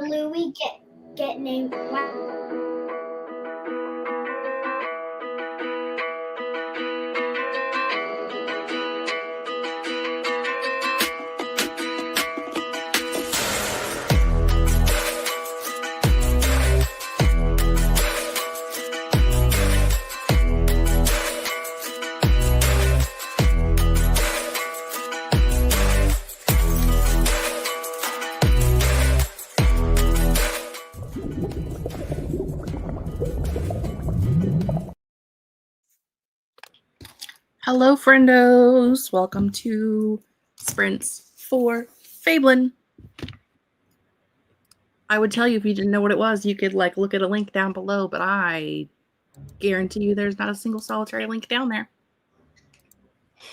Bluey get named? Hello, friendos. Welcome to Sprints for Fablen. I would tell you if you didn't know what it was, you could look at a link down below, but I guarantee you there's not a single solitary link down there.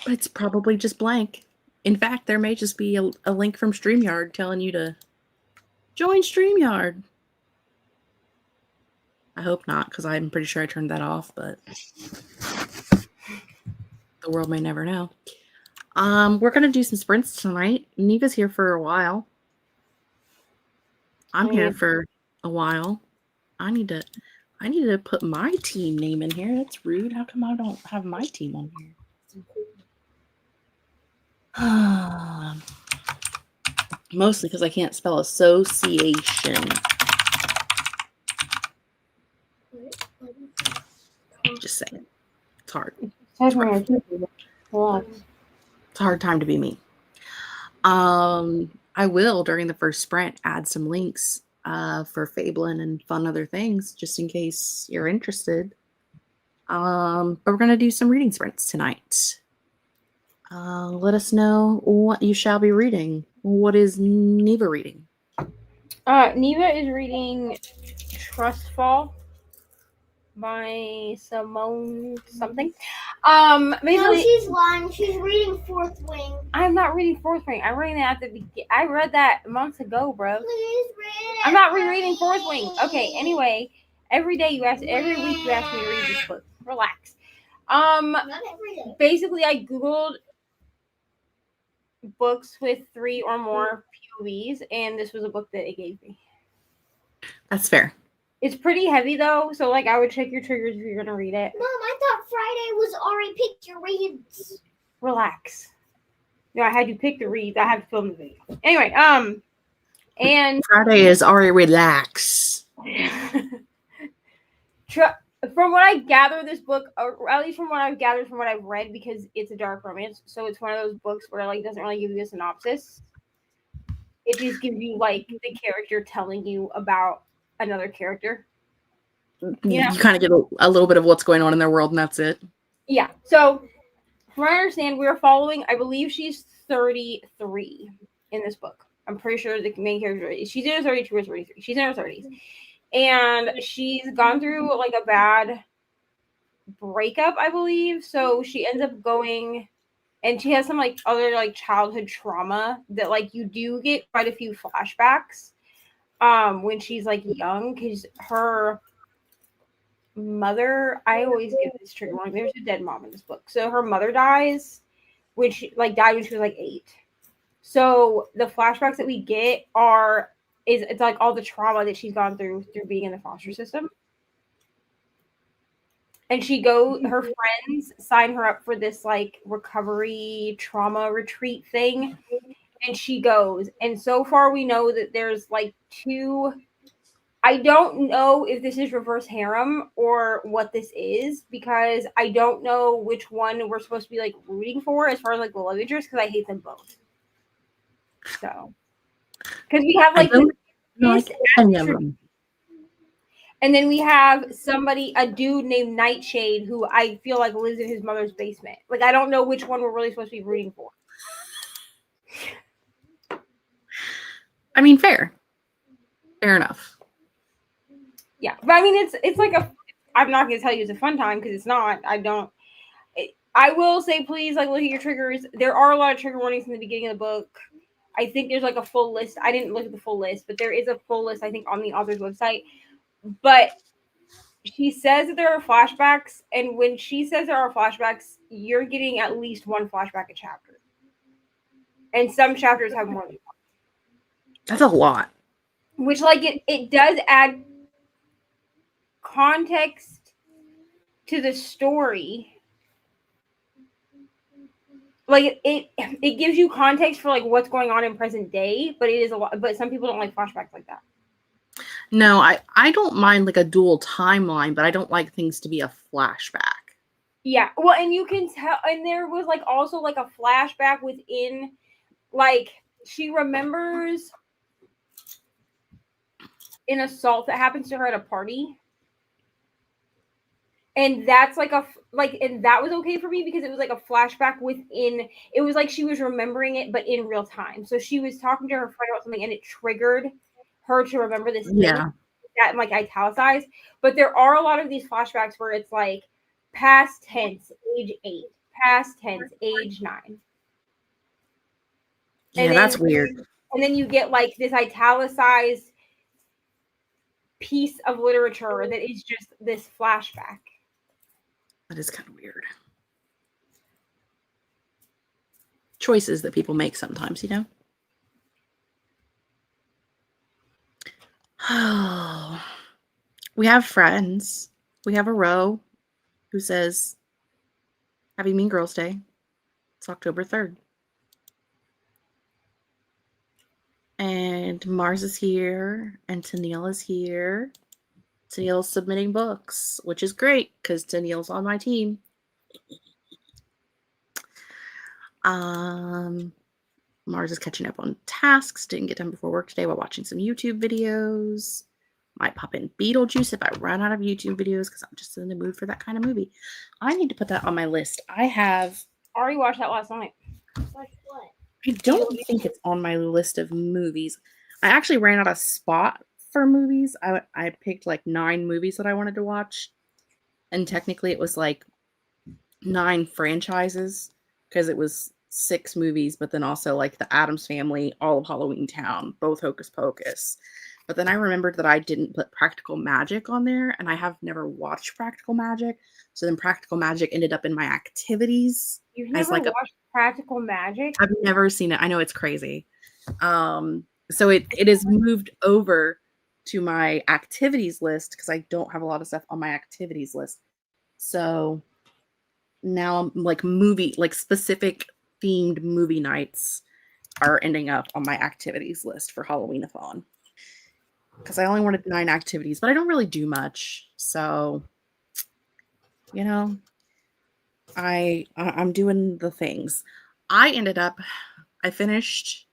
But it's probably just blank. In fact, there may just be a link from StreamYard telling you to join StreamYard. I hope not, because I'm pretty sure I turned that off, but the world may never know. We're going to do some sprints tonight. Neva's here for a while. I'm here for a while. I need to put my team name in here. That's rude. How come I don't have my team on here? Mostly because I can't spell association. Just saying. It's hard. It's a hard time to be me. I will, during the first sprint, add some links for Fablen and fun other things, just in case you're interested. But we're going to do some reading sprints tonight. Let us know what you shall be reading. What is Neva reading? Neva is reading Trustfall by Simone something. Basically, No, she's lying. She's reading Fourth Wing. I'm not reading Fourth Wing. I'm reading that at the beginning. I read that months ago, bro. Please read it. I'm not rereading Fourth Wing. Okay, anyway, every week you ask me to read this book. Relax. Not every day. Basically, I Googled books with 3 or more POVs, and this was a book that it gave me. That's fair. It's pretty heavy, though, so, I would check your triggers if you're going to read it. Mom, I thought Friday was already picked your reads. Relax. No, I had you pick the reads. I have to film the video. Anyway, and... Friday is already relax. From what I gather, this book, or at least from what I've gathered from what I've read, because it's a dark romance, so it's one of those books where, doesn't really give you a synopsis. It just gives you, the character telling you about another character. You kind of get a little bit of what's going on in their world, and that's it. Yeah. So, from what I understand, we're following, I believe she's 33 in this book. I'm pretty sure the main character, she's in her 32 or 33. She's in her 30s. And she's gone through, a bad breakup, I believe. So, she ends up going, and she has some, other, childhood trauma that, you do get quite a few flashbacks. When she's young, because her mother, I always get this trigger wrong. There's a dead mom in this book. So her mother dies when she died when she was 8. So the flashbacks that we get it's all the trauma that she's gone through being in the foster system. And her friends sign her up for this recovery trauma retreat thing. And she goes, and so far we know that there's 2. I don't know if this is reverse harem or what this is, because I don't know which one we're supposed to be rooting for as far as the love interest, because I hate them both. So, because we have and then we have a dude named Nightshade, who I feel lives in his mother's basement. I don't know which one we're really supposed to be rooting for. I mean, fair enough. Yeah, but I mean, it's I'm not going to tell you it's a fun time, because it's not. I will say, please, look at your triggers. There are a lot of trigger warnings in the beginning of the book. I think there's a full list. I didn't look at the full list, but there is a full list, I think, on the author's website. But she says that there are flashbacks, and when she says there are flashbacks, you're getting at least one flashback a chapter. And some chapters have more than one. That's a lot. which like it does add context to the story. Like it gives you context for like what's going on in present day, but it is a lot. But some people don't like flashbacks like that. No, I don't mind like a dual timeline, but I don't like things to be a flashback. Yeah, well, and you can tell, and there was like also like a flashback within, like she remembers an assault that happens to her at a party. And that's like and that was okay for me because it was like a flashback within. It was like she was remembering it, but in real time. So she was talking to her friend about something, and it triggered her to remember this thing that like italicized. But there are a lot of these flashbacks where it's like past tense, age 8, past tense, age 9. Yeah, and that's weird. And then you get like this italicized piece of literature that is just this flashback. That is kind of weird. Choices that people make sometimes, you know? Oh, we have friends. We have a row who says, Happy Mean Girls Day. It's October 3rd. And Mars is here, and Tennille is here. Tennille's submitting books, which is great because Tennille's on my team. Mars is catching up on tasks. Didn't get done before work today while watching some YouTube videos. Might pop in Beetlejuice if I run out of YouTube videos because I'm just in the mood for that kind of movie. I need to put that on my list. I already watched that last night. Like what? I don't think it's on my list of movies. I actually ran out of spot for movies. I picked like 9 movies that I wanted to watch. And technically it was like 9 franchises because it was 6 movies, but then also like The Addams Family, all of Halloween Town, both Hocus Pocus. But then I remembered that I didn't put Practical Magic on there, and I have never watched Practical Magic. So then Practical Magic ended up in my activities. You've never watched Practical Magic? I've never seen it. I know it's crazy. So it is moved over to my activities list because I don't have a lot of stuff on my activities list. So now I'm like specific themed movie nights are ending up on my activities list for Halloween-a-thon. Because I only wanted 9 activities, but I don't really do much. So, you know, I'm doing the things. I finished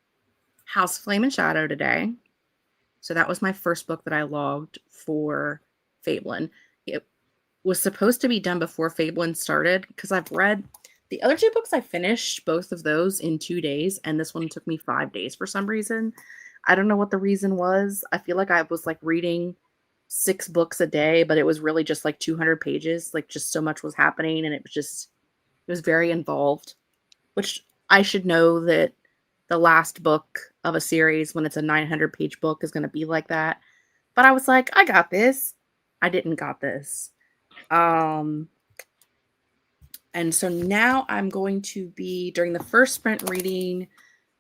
House Flame and Shadow today. So that was my first book that I logged for Fablen. It was supposed to be done before Fablen started because I've read the other 2 books. I finished both of those in 2 days, and this one took me 5 days for some reason. I don't know what the reason was. I feel like I was like reading 6 books a day, but it was really just like 200 pages. Like just so much was happening, and it was very involved, which I should know that the last book of a series, when it's a 900-page book, is going to be like that. But I was like, I got this. I didn't got this. And so now I'm going to be, during the first sprint, reading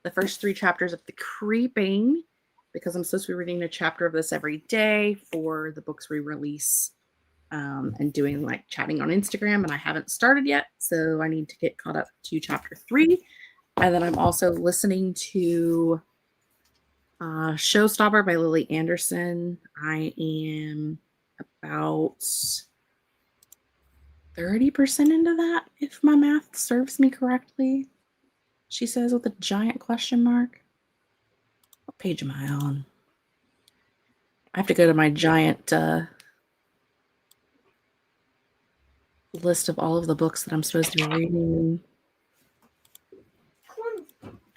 the first 3 chapters of The Creeping, because I'm supposed to be reading a chapter of this every day for the books re-release, and doing like chatting on Instagram, and I haven't started yet, so I need to get caught up to chapter 3. And then I'm also listening to Showstopper by Lily Anderson. I am about 30% into that, if my math serves me correctly. She says with a giant question mark. What page am I on? I have to go to my giant list of all of the books that I'm supposed to be reading.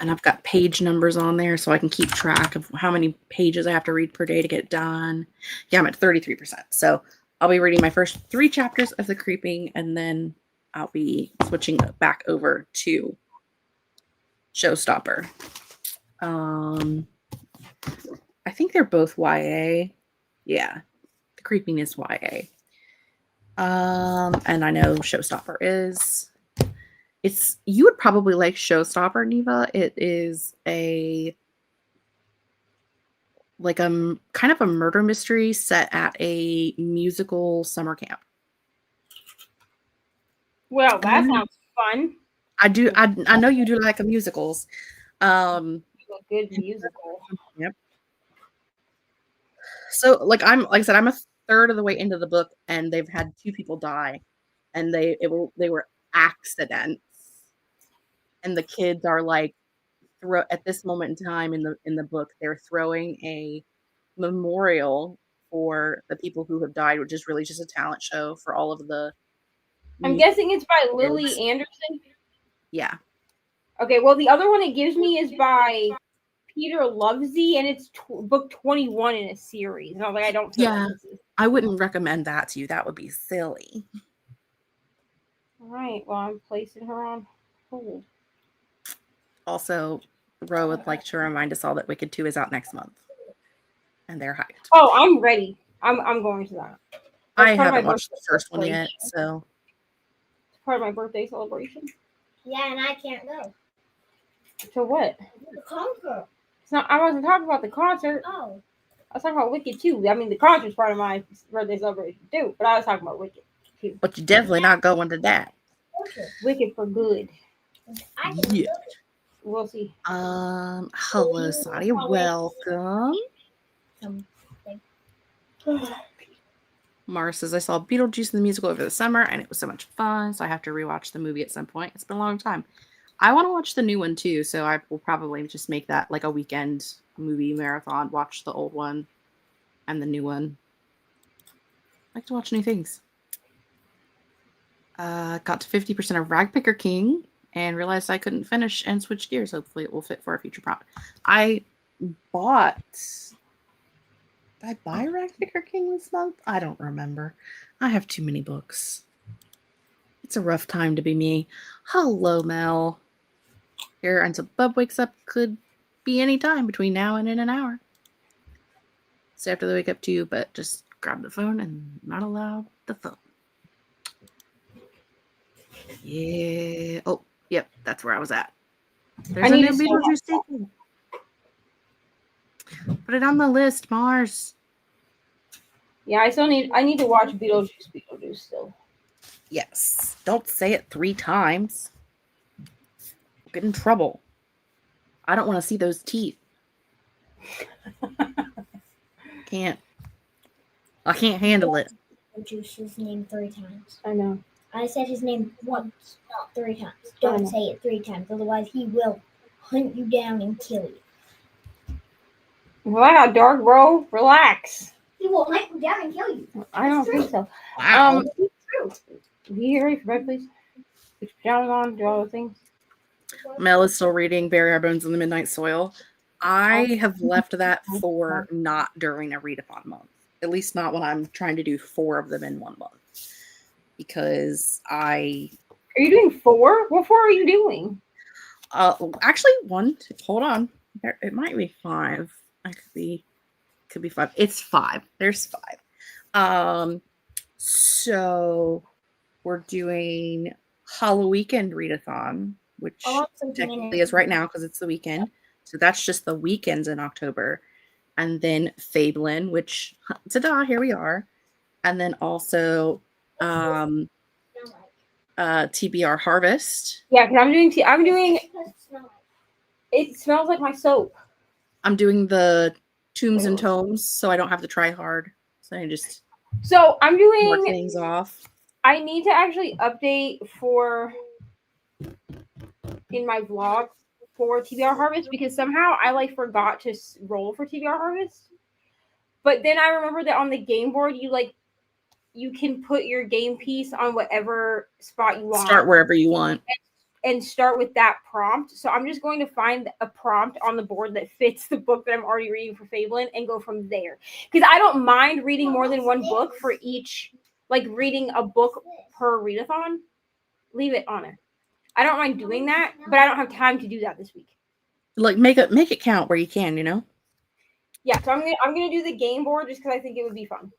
And I've got page numbers on there so I can keep track of how many pages I have to read per day to get done. Yeah, I'm at 33%. So I'll be reading my first 3 chapters of The Creeping, and then I'll be switching back over to Showstopper. I think they're both YA. Yeah, The Creeping is YA. And I know Showstopper is. You would probably like Showstopper, Neva. It is a like kind of a murder mystery set at a musical summer camp. Well, that sounds fun. I know you do like musicals. A good musical. Yep. So like I said, I'm a third of the way into the book, and they've had 2 people die, and they were accidents, and the kids are like at this moment in time in the book, they're throwing a memorial for the people who have died, which is really just a talent show for all of the. I'm guessing it's by Lily Anderson. Yeah. Okay, well, the other one it gives me is by Peter Lovesey, and it's book 21 in a series. And I was like, I don't feel like this is. I wouldn't recommend that to you. That would be silly. All right, well, I'm placing her on hold. Also, Ro would like to remind us all that Wicked 2 is out next month, and they're hyped. Oh, I'm ready. I'm going to that. I haven't watched the first one yet, so it's part of my birthday celebration. Yeah, and I can't go. To what? The concert. It's not. I wasn't talking about the concert. Oh. I was talking about Wicked 2. I mean, the concert's part of my birthday celebration too, but I was talking about Wicked 2. But you're definitely not going to that. Okay. Wicked for good. I can Yeah. We'll see. Hello, Saudi. Welcome. Mara says, I saw Beetlejuice in the musical over the summer, and it was so much fun, so I have to rewatch the movie at some point. It's been a long time. I want to watch the new one, too, so I will probably just make that like a weekend movie marathon, watch the old one and the new one. I like to watch new things. Got to 50% of Ragpicker King and realized I couldn't finish and switch gears. Hopefully it will fit for a future prompt. I bought... Did I buy Ragpicker King this month? I don't remember. I have too many books. It's a rough time to be me. Hello, Mel. Here until Bub wakes up could be any time between now and in an hour. So after they wake up too, but just grab the phone and not allow the phone. Yeah. Oh, yep. That's where I was at. There's a new Beetlejuice sequel. Put it on the list, Mars. Yeah, I need to watch Beetlejuice still. Yes. Don't say it 3 times. We'll get in trouble. I don't want to see those teeth. I can't handle it. Beetlejuice's name 3 times. I know. I said his name once, not 3 times. Don't say it 3 times, otherwise he will hunt you down and kill you. Wow, Dark Bro, relax. He will hunt you down and kill you. I don't think so. Wow. It's true. Will you get ready for bed, please? Put your pajamas on, do all those things. Mel is still reading Bury Our Bones in the Midnight Soil. I have left that for not during a readathon month. At least not when I'm trying to do 4 of them in one month. Because Are you doing 4? What 4 are you doing? Actually 1. Hold on. It might be 5. Could be 5. It's 5. There's 5. So we're doing Halloween Readathon, which technically is right now because it's the weekend. So that's just the weekends in October. And then Fablen, which, ta-da, here we are. And then also TBR Harvest. Yeah, because I'm doing it smells like my soap. I'm doing the Tombs and Tomes, so I don't have to try hard. So I just I'm doing mark things off. I need to actually update in my vlog for TBR Harvest because somehow I forgot to roll for TBR Harvest. But then I remember that on the game board you can put your game piece on whatever spot you want. Start wherever you want. And start with that prompt. So I'm just going to find a prompt on the board that fits the book that I'm already reading for Fablen and go from there. Because I don't mind reading more than one book for each, reading a book per readathon. Leave it on there. I don't mind doing that, but I don't have time to do that this week. Make it count where you can, you know? Yeah, so I'm gonna do the game board just because I think it would be fun.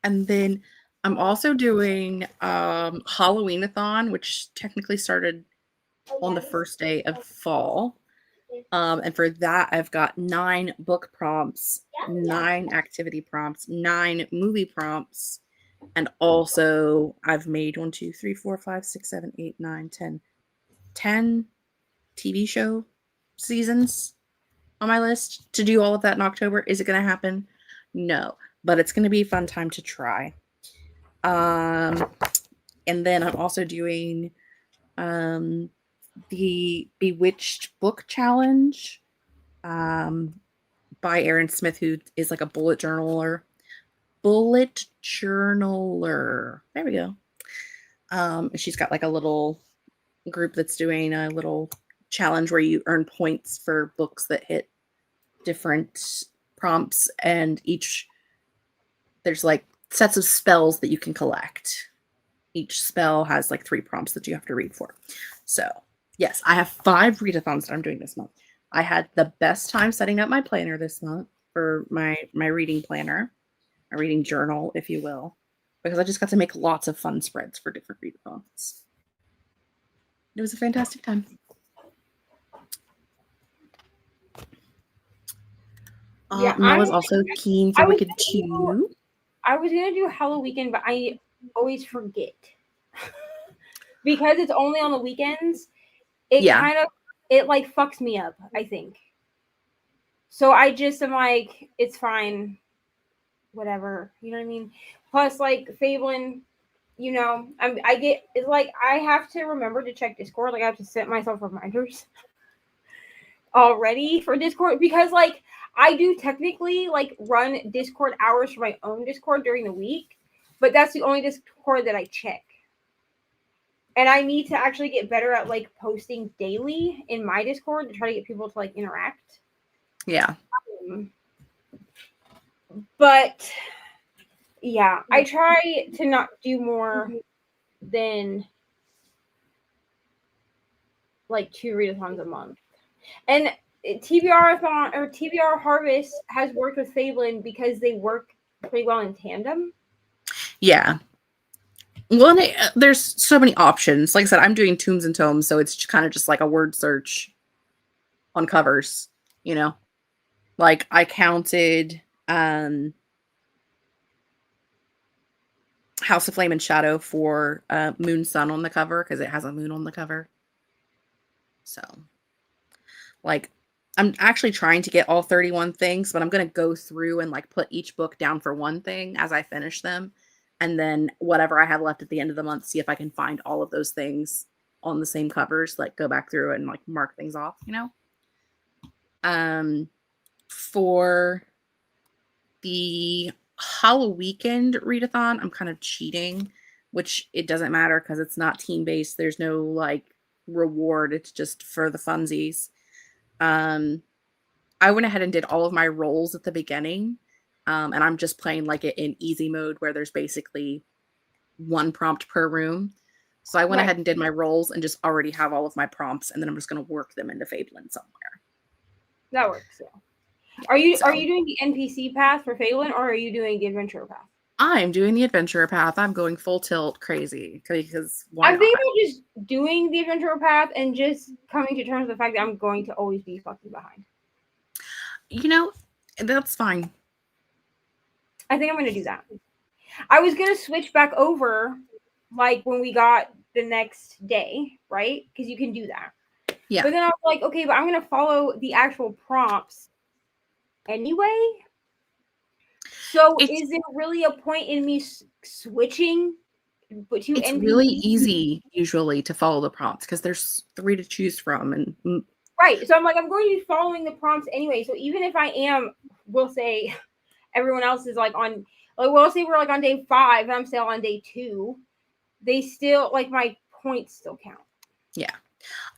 And then I'm also doing Halloweenathon, which technically started on the first day of fall. And for that, I've got 9 book prompts, 9 activity prompts, 9 movie prompts, and also I've made 1, 2, 3, 4, 5, 6, 7, 8, 9, 10 TV show seasons on my list to do all of that in October. Is it going to happen? No, but it's going to be a fun time to try. And then I'm also doing the Bewitched book challenge by Erin Smith, who is like a bullet journaler. There we go. She's got like a little group that's doing a little challenge where you earn points for books that hit different prompts, and there's like sets of spells that you can collect. Each spell has like 3 prompts that you have to read for. So yes, I have 5 readathons that I'm doing this month. I had the best time setting up my planner this month for my reading planner, my reading journal, if you will, because I just got to make lots of fun spreads for different readathons. It was a fantastic time. Yeah, Noah's also keen for Wicked 2. I was gonna do Halloween, but I always forget because it's only on the weekends. It like fucks me up, I think. So I just am like, it's fine, whatever. You know what I mean? Plus, like Fablen, you know, it's like I have to remember to check Discord. Like I have to set myself reminders already for Discord, because like I do technically like run Discord hours for my own Discord during the week, but that's the only Discord that I check. And I need to actually get better at like posting daily in my Discord to try to get people to like interact. Yeah. But yeah, I try to not do more than like 2 readathons a month. And TBR-athon or TBR Harvest has worked with Fablen because they work pretty well in tandem. Yeah. Well, there's so many options. Like I said, I'm doing Tombs and Tomes, so it's kind of just like a word search on covers, you know? Like I counted House of Flame and Shadow for Moon Sun on the cover because it has a moon on the cover. So, like, I'm actually trying to get all 31 things, but I'm going to go through and like put each book down for one thing as I finish them. And then whatever I have left at the end of the month, see if I can find all of those things on the same covers, like go back through and like mark things off, you know? For the Halloween readathon, I'm kind of cheating, which it doesn't matter because it's not team-based. There's no like reward. It's just for the funsies. I went ahead and did all of my rolls at the beginning. And I'm just playing like it in easy mode where there's basically 1 prompt per room. So I went ahead and did my rolls and just already have all of my prompts, and then I'm just going to work them into Fablen somewhere. That works. Yeah. Are you doing the NPC path for Fablen, or are you doing the adventurer path? I'm doing the adventurer path. I'm going full tilt crazy because I think about just doing the adventurer path and just coming to terms with the fact that I'm going to always be fucking behind. You know, that's fine. I think I'm going to do that. I was going to switch back over like when we got the next day, right? Because you can do that. Yeah. But then I was like, okay, but I'm going to follow the actual prompts anyway. So is there really a point in me switching? It's really easy usually to follow the prompts because there's 3 to choose from. And right. So I'm like, I'm going to be following the prompts anyway. So even if I am, we'll say everyone else is like on, like, we'll say we're like on day 5 and I'm still on day 2. They still, like, my points still count. Yeah.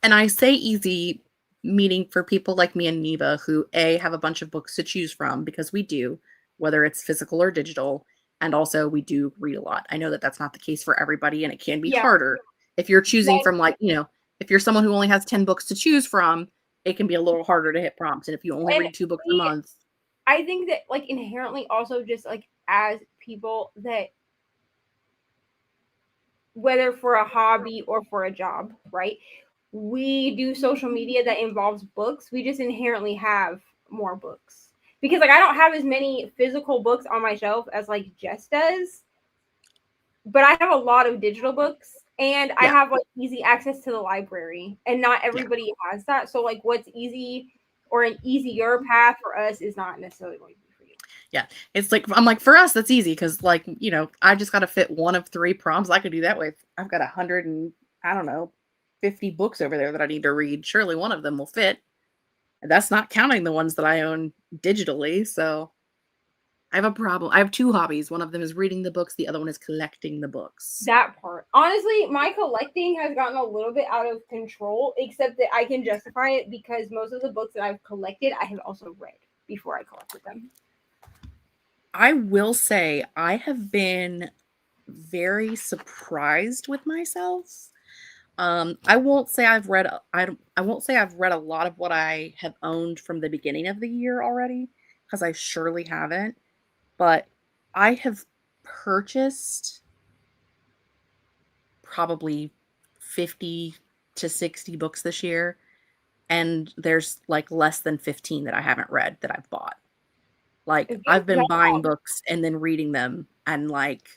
And I say easy, meaning for people like me and Neva who have a bunch of books to choose from, because we do, whether it's physical or digital. And also we do read a lot. I know that that's not the case for everybody, and it can be harder. If you're choosing from like, you know, if you're someone who only has 10 books to choose from, it can be a little harder to hit prompts. And if you only read 2 books a month. I think that like inherently also just like as people that, whether for a hobby or for a job, right? we do social media that involves books, we just inherently have more books. Because like I don't have as many physical books on my shelf as like Jess does, but I have a lot of digital books, and I have like easy access to the library, and not everybody has that. So like what's easy or an easier path for us is not necessarily going to be for you. Yeah, it's like, I'm like, for us that's easy because like, you know, I just got to fit one of 3 prompts. I could do that with, I've got 100 and I don't know, 50 books over there that I need to read. Surely one of them will fit. And that's not counting the ones that I own digitally. So I have a problem. I have 2 hobbies. One of them is reading the books. The other one is collecting the books. That part. Honestly, my collecting has gotten a little bit out of control, except that I can justify it because most of the books that I've collected, I have also read before I collected them. I will say I have been very surprised with myself. I won't say I've read I won't say I've read a lot of what I have owned from the beginning of the year already, because I surely haven't. But I have purchased probably 50 to 60 books this year, and there's like less than 15 that I haven't read that I've bought. Like I've been buying books and then reading them, and like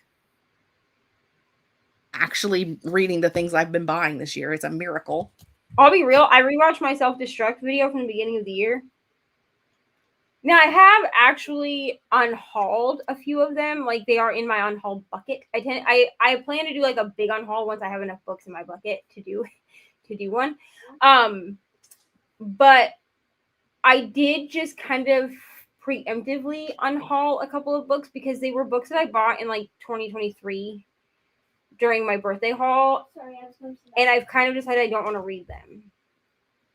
actually reading the things I've been buying this year is a miracle. I'll be real. I rewatched my self-destruct video from the beginning of the year. Now, I have actually unhauled a few of them. Like, they are in my unhauled bucket. I plan to do, like, a big unhaul once I have enough books in my bucket to do one. But I did just kind of preemptively unhaul a couple of books because they were books that I bought in, like, 2023 during my birthday haul. And I've kind of decided I don't want to read them.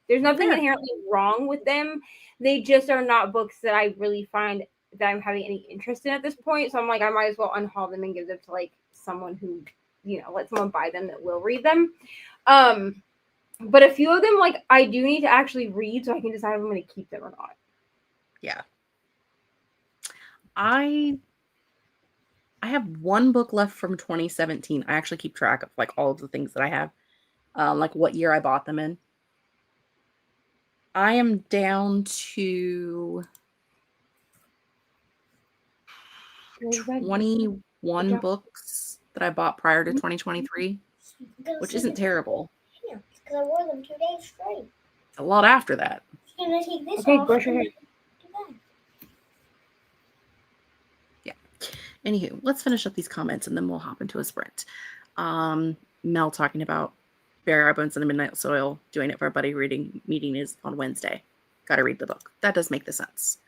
There's nothing inherently wrong with them. They just are not books that I really find that I'm having any interest in at this point. So I'm like, I might as well unhaul them and give them to like someone who, you know, let someone buy them that will read them. But a few of them, like, I do need to actually read so I can decide if I'm going to keep them or not. Yeah. I have 1 book left from 2017. I actually keep track of like all of the things that I have, like what year I bought them in. I am down to 21 books that I bought prior to 2023, which isn't terrible. Yeah, because I wore them 2 days straight. A lot after that. I'm going to take this off. Brush your hair. Yeah. Anywho, let's finish up these comments and then we'll hop into a sprint. Mel talking about Bury Our Bones in the Midnight Soil, doing it for our buddy reading meeting is on Wednesday. Got to read the book. That does make the sense.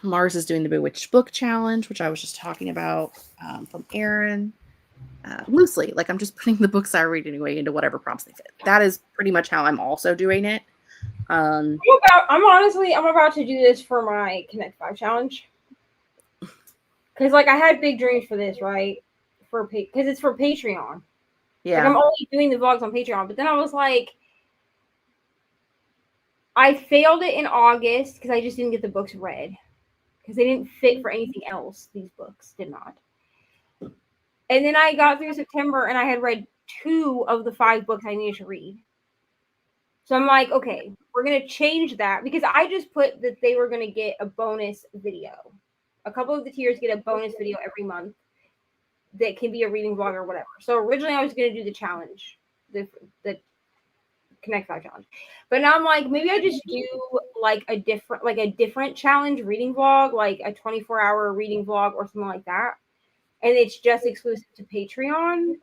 Mars is doing the Bewitched Book Challenge, which I was just talking about, from Aaron. Loosely, like I'm just putting the books I read anyway into whatever prompts they fit. That is pretty much how I'm also doing it. I'm about to do this for my Connect 5 challenge. Because like I had big dreams for this, right? Because it's for Patreon. Yeah. Like, I'm only doing the vlogs on Patreon, but then I was like, I failed it in August because I just didn't get the books read because they didn't fit for anything else. These books did not. And then I got through September and I had read 2 of the 5 books I needed to read. So I'm like, okay, we're going to change that because I just put that they were going to get a bonus video. A couple of the tiers get a bonus video every month that can be a reading vlog or whatever. So originally I was going to do the challenge, the Connect 5 challenge. But now I'm like, maybe I just do like a different challenge reading vlog, like a 24-hour reading vlog or something like that. And it's just exclusive to Patreon.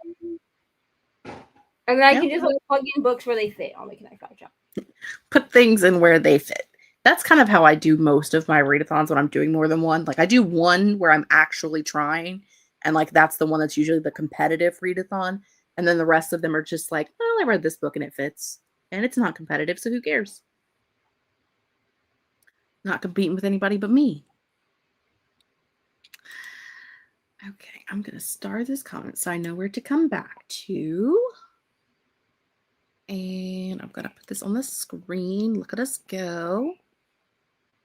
And then I can just like plug in books where they fit on the Connect 5 challenge. Put things in where they fit. That's kind of how I do most of my readathons when I'm doing more than one. Like I do one where I'm actually trying, and like that's the one that's usually the competitive readathon. And then the rest of them are just like, well, I read this book and it fits. And it's not competitive, so who cares? Not competing with anybody but me. Okay, I'm going to star this comment so I know where to come back to. And I'm going to put this on the screen. Look at us go.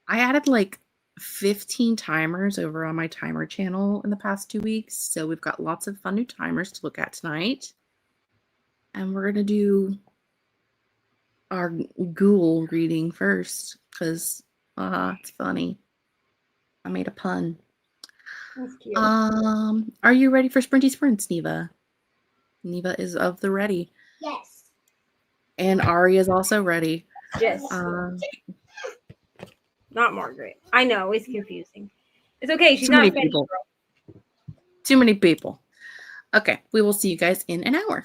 I added like 15 timers over on my timer channel in the past 2 weeks. So we've got lots of fun new timers to look at tonight. And we're going to do our ghoul reading first because it's funny. I made a pun. That's cute. Are you ready for Sprinty Sprints, Neva? Neva is of the ready. Yes. And Ari is also ready. Yes. Not Margaret. I know, it's confusing. It's okay. She's Too not many a Fenny people. girl. Too many people. Okay, we will see you guys in an hour.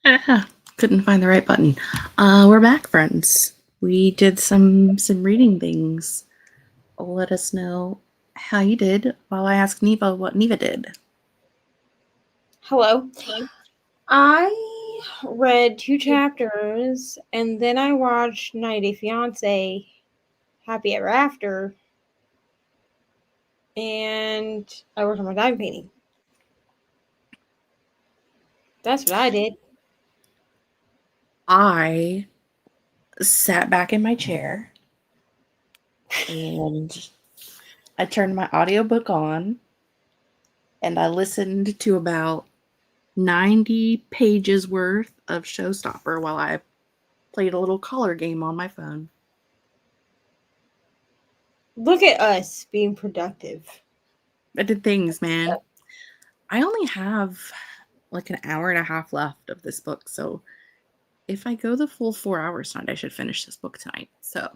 Couldn't find the right button. We're back, friends. We did some reading things. Let us know how you did while I asked Neva what Neva did. Hello. I read 2 chapters and then I watched 90 Day Fiance, Happy Ever After, and I worked on my diamond painting. That's what I did. I sat back in my chair and I turned my audiobook on and I listened to about 90 pages worth of Showstopper while I played a little color game on my phone. Look at us being productive. I did things, man. I only have like an hour and a half left of this book, so if I go the full 4 hours tonight, I should finish this book tonight. So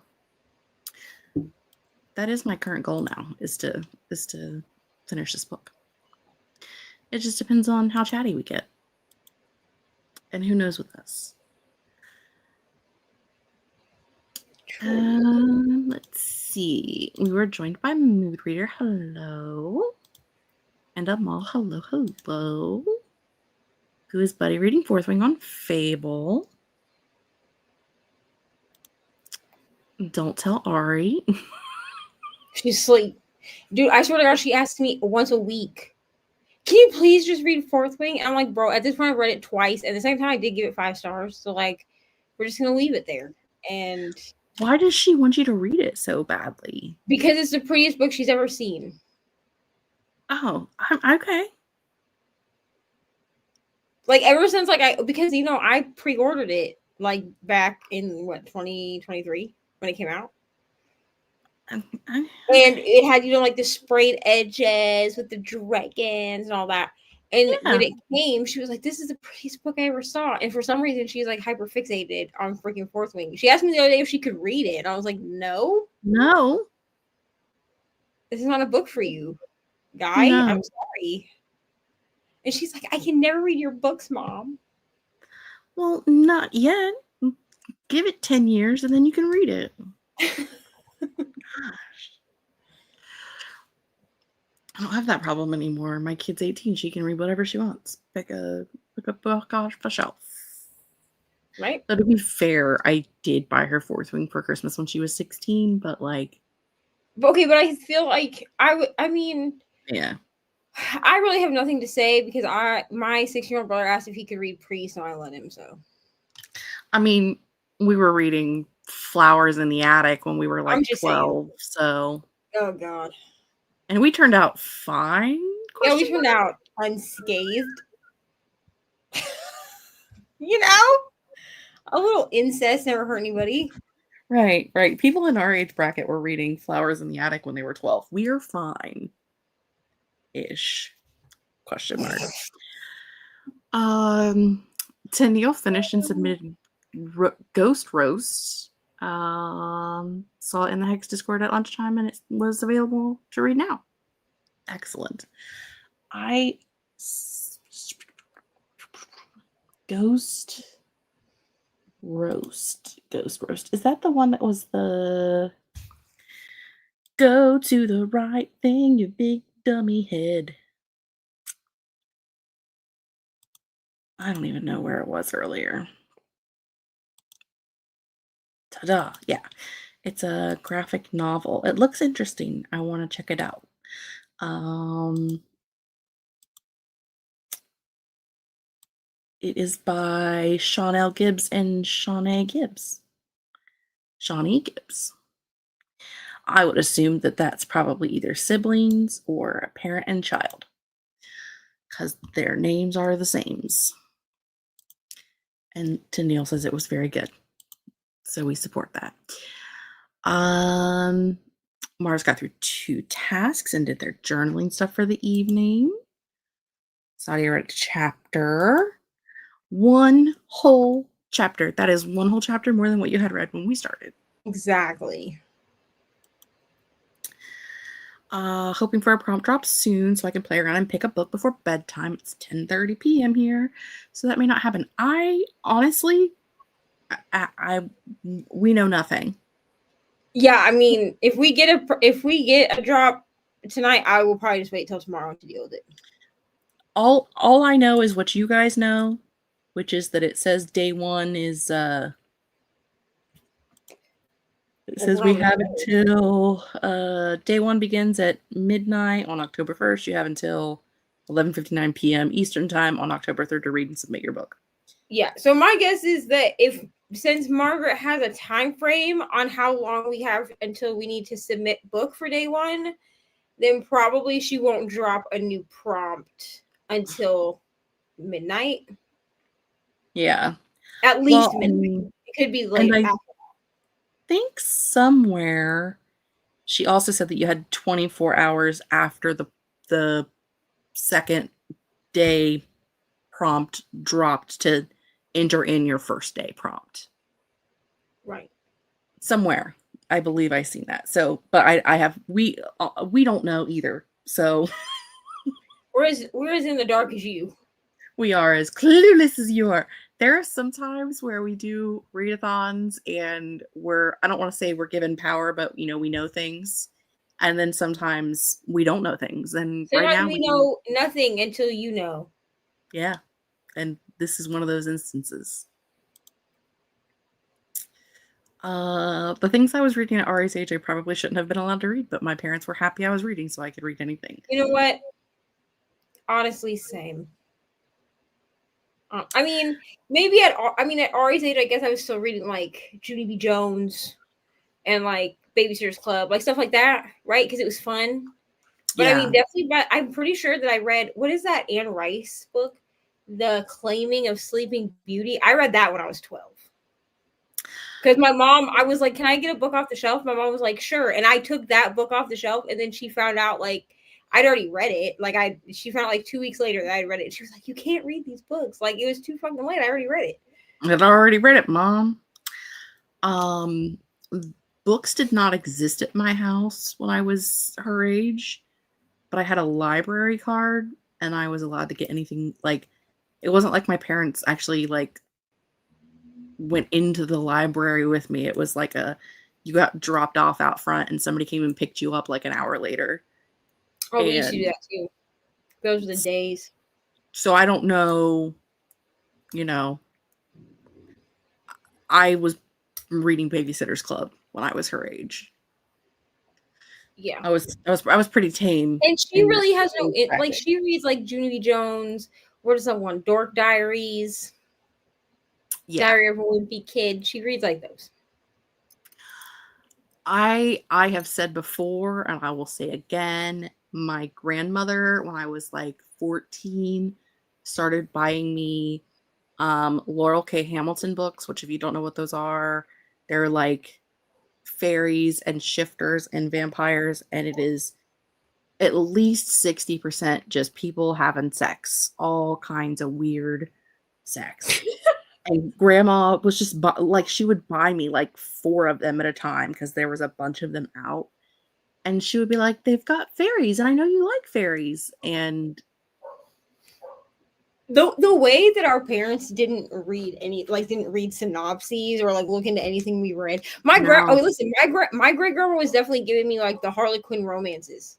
that is my current goal now, is to finish this book. It just depends on how chatty we get. And who knows with us. Let's see. We were joined by Mood Reader. Hello. And Amal. Hello, hello. Who is buddy reading Fourth Wing on Fable. Don't tell Ari. She's asleep. Dude, I swear to God, she asks me once a week, can you please just read Fourth Wing? And I'm like, bro, at this point, I've read it twice. At the same time, I did give it 5 stars. So, like, we're just going to leave it there. And why does she want you to read it so badly? Because it's the prettiest book she's ever seen. Oh, okay. Like, ever since, like, because, you know, I pre-ordered it, like, back in, 2023 when it came out. And it had, you know, like the sprayed edges with the dragons and all that. And when it came, she was like, this is the prettiest book I ever saw. And for some reason, she's like hyper fixated on freaking Fourth Wing. She asked me the other day if she could read it. And I was like, no. This is not a book for you, guy. No. I'm sorry. And she's like, I can never read your books, Mom. Well, not yet. Give it 10 years and then you can read it. Gosh. I don't have that problem anymore. My kid's 18. She can read whatever she wants. Pick a book off a shelf. Right. So to be fair, I did buy her Fourth Wing for Christmas when she was 16, but like. Okay, but I feel like I mean. Yeah. I really have nothing to say because my 6-year-old brother asked if he could read Priest, and I let him. So. I mean, we were reading Flowers in the Attic when we were like 12, so. Oh God. And we turned out fine. Yeah, we turned out unscathed. You know, a little incest never hurt anybody. Right. People in our age bracket were reading Flowers in the Attic when they were 12. We are fine. Ish. Question mark. Tennille finished and submitted Ghost Roast. Saw it in the Hex Discord at lunchtime and it was available to read now. Excellent. Ghost Roast. Is that the one that was the go to the right thing, you big dummy head? I don't even know where it was earlier. Ta-da. Yeah. It's a graphic novel. It looks interesting. I want to check it out. It is by Shawnell Gibbs and Shawnee Gibbs. I would assume that that's probably either siblings or a parent and child, because their names are the same. And Tennille says it was very good, so we support that. Mars got through 2 tasks and did their journaling stuff for the evening. Sadia read a chapter. 1 whole chapter. That is 1 whole chapter more than what you had read when we started. Exactly. Hoping for a prompt drop soon so I can play around and pick a book before bedtime. It's 10:30 p.m. here, so that may not happen. I honestly, we know nothing. Yeah, I mean, if we get a drop tonight, I will probably just wait till tomorrow to deal with it. All I know is what you guys know, which is that it says day 1 is it says we have until day 1 begins at midnight on October 1st. You have until 11:59 p.m. Eastern time on October 3rd to read and submit your book. Yeah. So my guess is that since Margaret has a time frame on how long we have until we need to submit book for day 1, then probably she won't drop a new prompt until midnight. Yeah. At least midnight. It could be late. And I think somewhere she also said that you had 24 hours after the second day prompt dropped to enter in your first day prompt. Right. Somewhere. I believe I seen that. So, but we don't know either. So we're as in the dark as you. We are as clueless as you are. There are some times where we do readathons and I don't want to say we're given power, but we know things. And then sometimes we don't know things. And sometimes right now we know nothing until you know. Yeah. And this is one of those instances. The things I was reading at Ari's age, I probably shouldn't have been allowed to read, but my parents were happy I was reading, so I could read anything. You know what? Honestly, same. I mean, maybe at Ari's age, I guess I was still reading like Junie B. Jones and like Babysitter's Club, like stuff like that, right? Because it was fun. But I mean, definitely. But I'm pretty sure that I read, what is that Anne Rice book, The Claiming of Sleeping Beauty? I read that when I was 12. Because my mom, I was like, "Can I get a book off the shelf?" My mom was like, "Sure." And I took that book off the shelf, and then she found out like I'd already read it. She found out like 2 weeks later that I'd read it. She was like, "You can't read these books. Like it was too fucking late. I already read it." I'd already read it, Mom. Books did not exist at my house when I was her age, but I had a library card, and I was allowed to get anything. Like, it wasn't like my parents actually like went into the library with me. It was like you got dropped off out front, and somebody came and picked you up like an hour later. Oh, we used to do that too. Those were the days. So I don't know, I was reading Babysitter's Club when I was her age. Yeah. I was pretty tame. And she really has she reads like Junie B. Jones. What is that one? Dork Diaries. Yeah. Diary of a Wimpy Kid. She reads like those. I have said before, and I will say again, my grandmother, when I was like 14, started buying me Laurel K. Hamilton books, which if you don't know what those are, they're like fairies and shifters and vampires, and it is at least 60% just people having sex, all kinds of weird sex. And Grandma was just she would buy me like 4 of them at a time because there was a bunch of them out. And she would be like, "They've got fairies, and I know you like fairies." And the way that our parents didn't read synopses or like look into anything we read. My great grandma was definitely giving me like the Harlequin romances.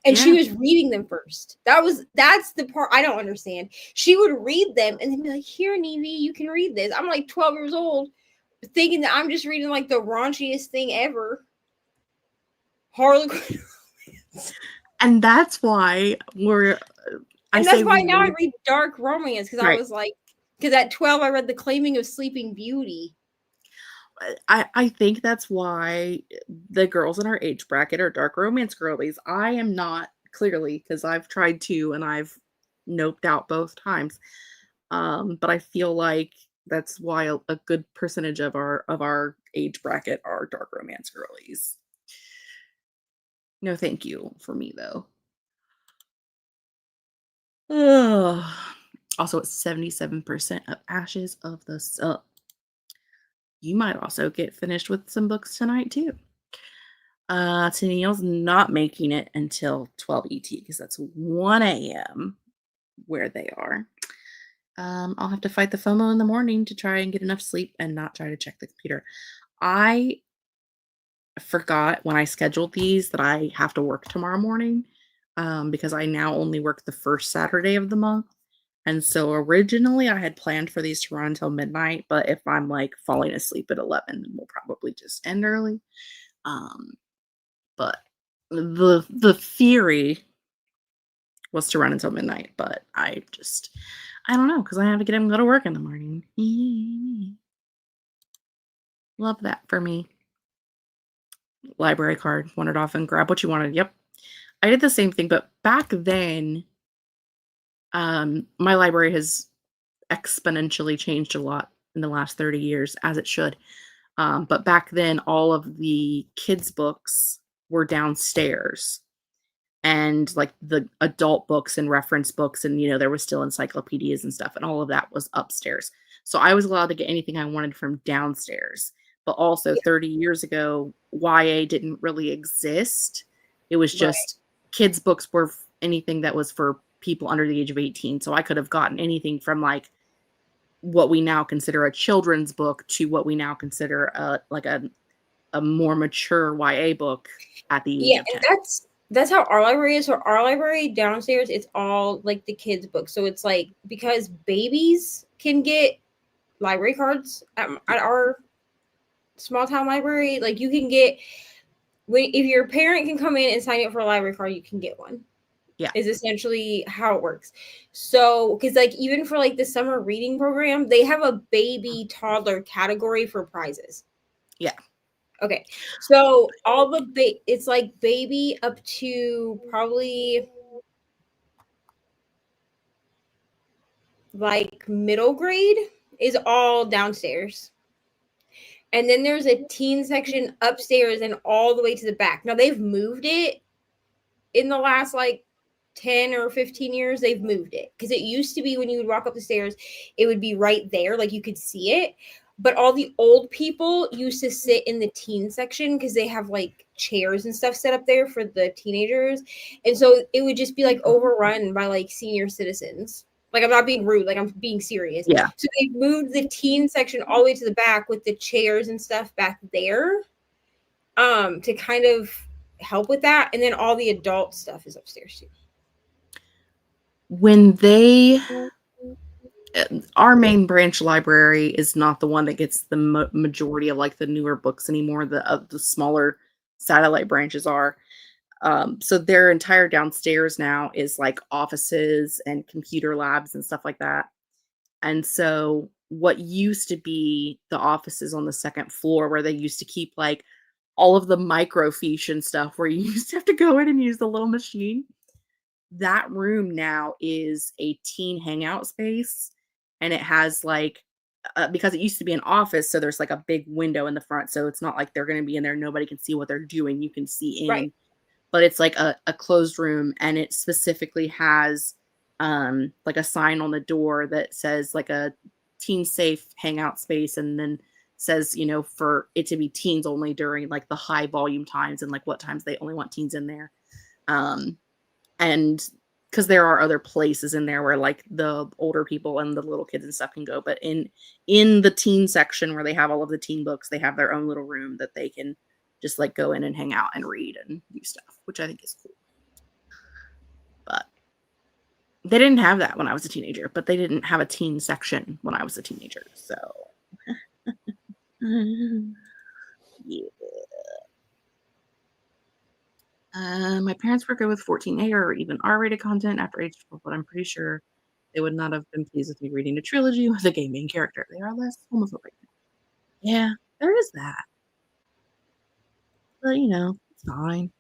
And she was reading them first. That's the part I don't understand. She would read them and then be like, "Here, Nevie, you can read this." I'm like 12 years old, thinking that I'm just reading like the raunchiest thing ever. Harlequin. And that's why now I read dark romance because I was like, because at 12 I read The Claiming of Sleeping Beauty. I think that's why the girls in our age bracket are dark romance girlies. I am not, clearly, because I've tried to and I've noped out both times. But I feel like that's why a good percentage of our age bracket are dark romance girlies. No, thank you for me though. Also, it's 77% of Ashes of the Sun. You might also get finished with some books tonight too. Tennille's not making it until 12 ET because that's 1 a.m. where they are. I'll have to fight the FOMO in the morning to try and get enough sleep and not try to check the computer. I forgot when I scheduled these that I have to work tomorrow morning because I now only work the first Saturday of the month. And so originally I had planned for these to run until midnight, but if I'm like falling asleep at 11, we'll probably just end early. But the theory was to run until midnight, but I don't know because I have to get him to go to work in the morning. Love that for me. Library card, wandered off and grab what you wanted. Yep. I did the same thing, but back then, my library has exponentially changed a lot in the last 30 years, as it should. But back then, all of the kids' books were downstairs. And like the adult books and reference books, and there was still encyclopedias and stuff, and all of that was upstairs. So I was allowed to get anything I wanted from downstairs. But also 30 years ago, YA didn't really exist. It was just kids' books were anything that was for people under the age of 18. So I could have gotten anything from like what we now consider a children's book to what we now consider a more mature YA book at the age of 10. And that's how our library is. So our library downstairs, it's all like the kids' books. So it's like because babies can get library cards at our small town library, like you can get if your parent can come in and sign up for a library card, you can get one. Yeah, is essentially how it works. So because like even for like the summer reading program, they have a baby toddler category for prizes. Yeah. Okay, so all the it's like baby up to probably like middle grade is all downstairs. And then there's a teen section upstairs and all the way to the back. Now they've moved it in the last like 10 or 15 years. They've moved it because it used to be when you would walk up the stairs, it would be right there, like you could see it. But all the old people used to sit in the teen section because they have like chairs and stuff set up there for the teenagers. And so it would just be like overrun by like senior citizens. Like I'm not being rude, like I'm being serious. Yeah. So they moved the teen section all the way to the back with the chairs and stuff back there to kind of help with that. And then all the adult stuff is upstairs too. When our main branch library is not the one that gets the majority of like the newer books anymore. The smaller satellite branches are. So their entire downstairs now is like offices and computer labs and stuff like that. And so what used to be the offices on the second floor where they used to keep like all of the microfiche and stuff where you used to have to go in and use the little machine. That room now is a teen hangout space. And it has like, because it used to be an office, so there's like a big window in the front. So it's not like they're going to be in there. Nobody can see what they're doing. You can see in. Right. But it's like a closed room, and it specifically has like a sign on the door that says like a teen safe hangout space, and then says, for it to be teens only during like the high volume times and like what times they only want teens in there. And because there are other places in there where like the older people and the little kids and stuff can go. But in the teen section where they have all of the teen books, they have their own little room that they can just like go in and hang out and read and do stuff, which I think is cool. But they didn't have that when I was a teenager, but they didn't have a teen section when I was a teenager. So yeah. My parents were good with 14A or even R-rated content after age 12, but I'm pretty sure they would not have been pleased with me reading a trilogy with a gay main character. They are less homophobic. Yeah, there is that. But, it's fine.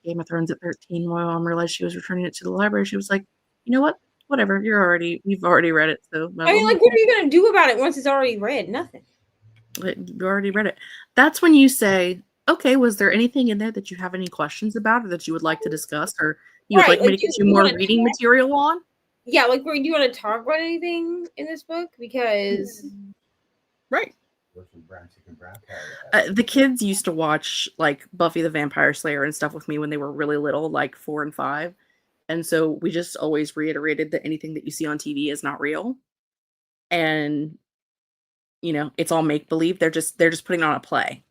Game of Thrones at 13, my mom realized she was returning it to the library. She was like, you know what? Whatever. We've already read it. So I mean, like, what are you going to do about it once it's already read? Nothing. You already read it. That's when you say, okay, was there anything in there that you have any questions about or that you would like to discuss or you would like me to get you more reading material on? Yeah, like, do you want to talk about anything in this book? Because... Right. The kids used to watch like Buffy the Vampire Slayer and stuff with me when they were really little, like 4 and 5. And so we just always reiterated that anything that you see on TV is not real. And it's all make believe. They're just putting on a play.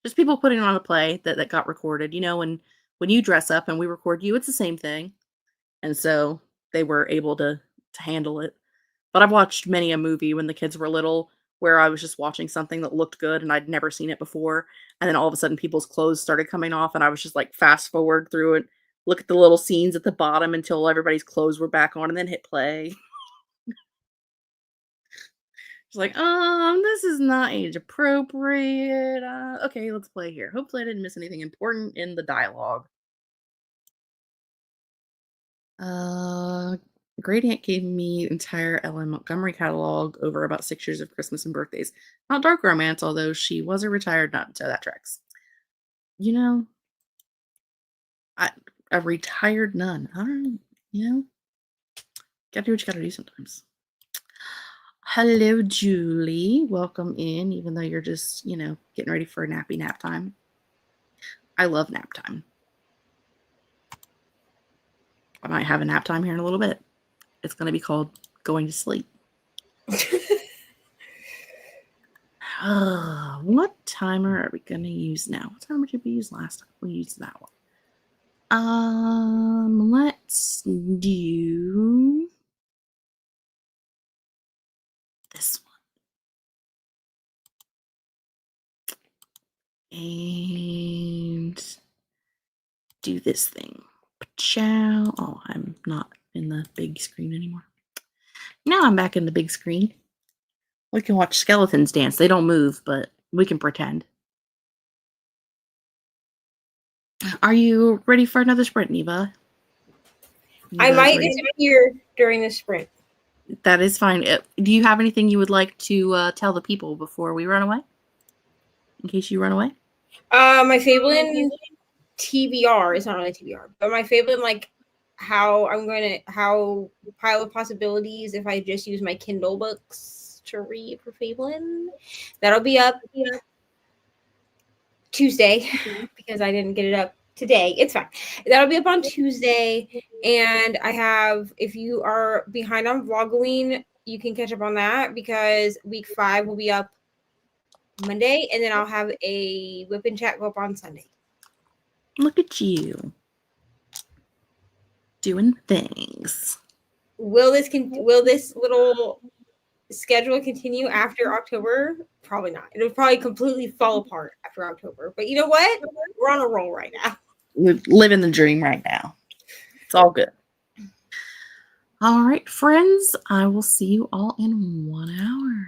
Just people putting on a play that got recorded. When you dress up and we record you, it's the same thing. And so they were able to handle it. But I've watched many a movie when the kids were little where I was just watching something that looked good and I'd never seen it before. And then all of a sudden people's clothes started coming off and I was just like fast forward through it, look at the little scenes at the bottom until everybody's clothes were back on and then hit play. It's like, this is not age appropriate. Okay, let's play here. Hopefully I didn't miss anything important in the dialogue. Great Aunt gave me entire Ellen Montgomery catalog over about 6 years of Christmas and birthdays. Not dark romance, although she was a retired nun, so that tracks. A retired nun. I don't know. Gotta do what you gotta do sometimes. Hello, Julie. Welcome in, even though you're just, getting ready for a nappy nap time. I love nap time. I might have a nap time here in a little bit. It's going to be called going to sleep. What timer are we going to use now? What timer did we use last time? We used that one. Let's do this one. And do this thing. Ciao. Oh, I'm not in the big screen anymore. Now I'm back in the big screen. We can watch skeletons dance. They don't move, but we can pretend. Are you ready for another sprint, Neva? I might disappear during the sprint. That is fine. Do you have anything you would like to tell the people before we run away? In case you run away? My Fablen TBR is not really TBR, but my Fablen, how pile of possibilities if I just use my Kindle books to read for Fablen. That'll be up Tuesday because I didn't get it up today. It's fine. That'll be up on Tuesday. And I have, if you are behind on Vlogoween, you can catch up on that because week 5 will be up Monday. And then I'll have a whip and chat go up on Sunday. Look at you. Doing things. Will this little schedule continue after October? Probably not. It'll probably completely fall apart after October. But you know what? We're on a roll right now. We're living the dream right now. It's all good. All right, friends. I will see you all in 1 hour.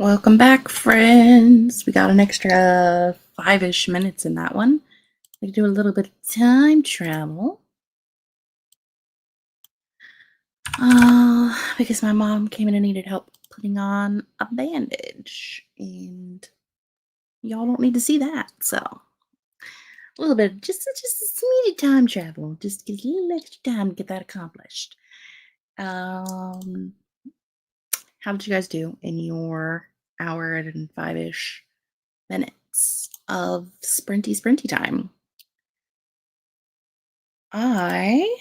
Welcome back, friends. We got an extra 5-ish minutes in that one. We can do a little bit of time travel. Because my mom came in and needed help putting on a bandage. And y'all don't need to see that. So a little bit, just a smidge time travel. Just get a little extra time to get that accomplished. How did you guys do in your hour and 5-ish minutes of sprinty time? I